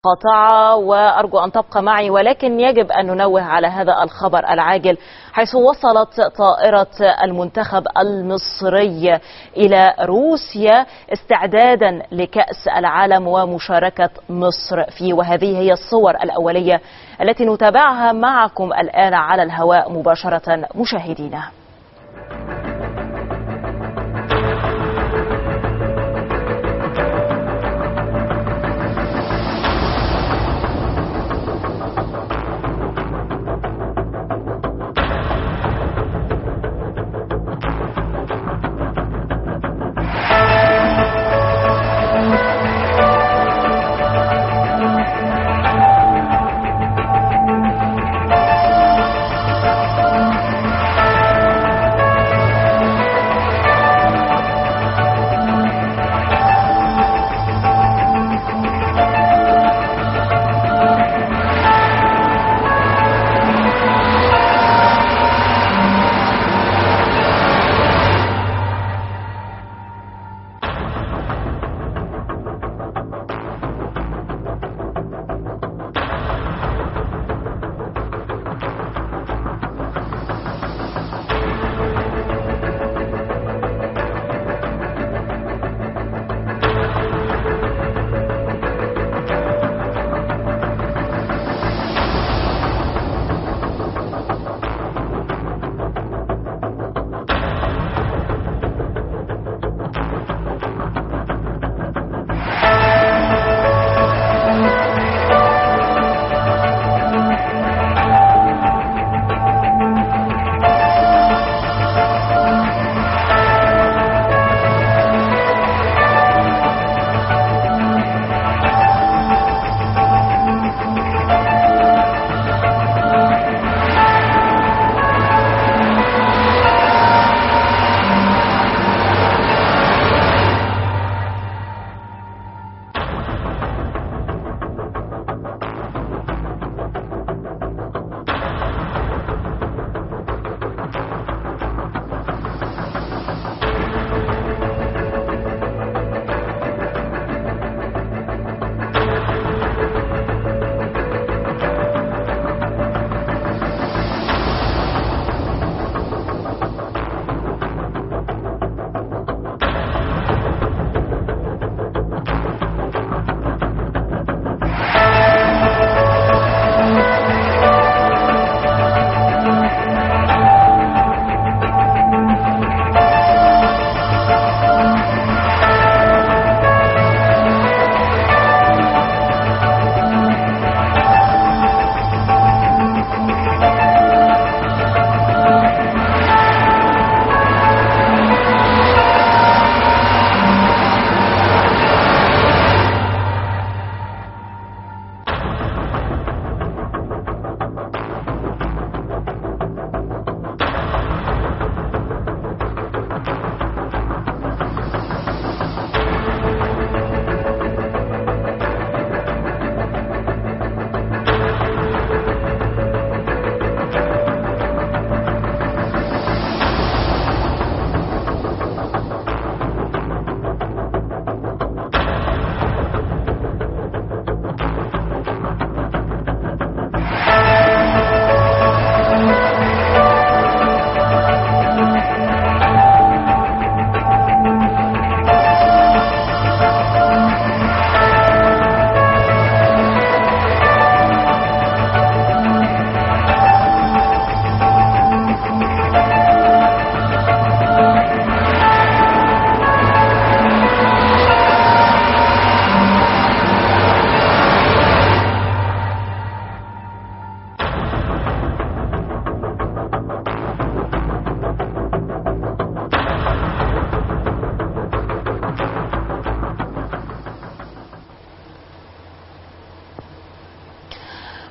قطع وأرجو أن تبقى معي، ولكن يجب أن ننوه على هذا الخبر العاجل، حيث وصلت طائرة المنتخب المصري إلى روسيا استعدادا لكأس العالم ومشاركة مصر فيه. وهذه هي الصور الأولية التي نتابعها معكم الآن على الهواء مباشرة مشاهدينا.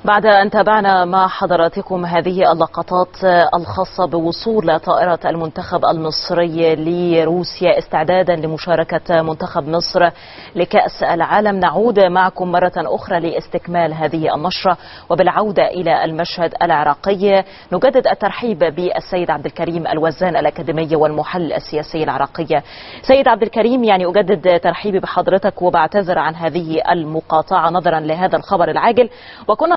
بعد أن تابعنا مع حضراتكم هذه اللقطات الخاصة بوصول طائرة المنتخب المصري لروسيا استعدادا لمشاركة منتخب مصر لكأس العالم، نعود معكم مرة أخرى لاستكمال هذه النشرة وبالعودة إلى المشهد العراقي. نجدد الترحيب بالسيد عبد الكريم الوزان الأكاديمي والمحلل السياسي العراقي. سيد عبد الكريم، يعني أجدد ترحيبي بحضرتك وبعتذر عن هذه المقاطعة نظرا لهذا الخبر العاجل، وكنا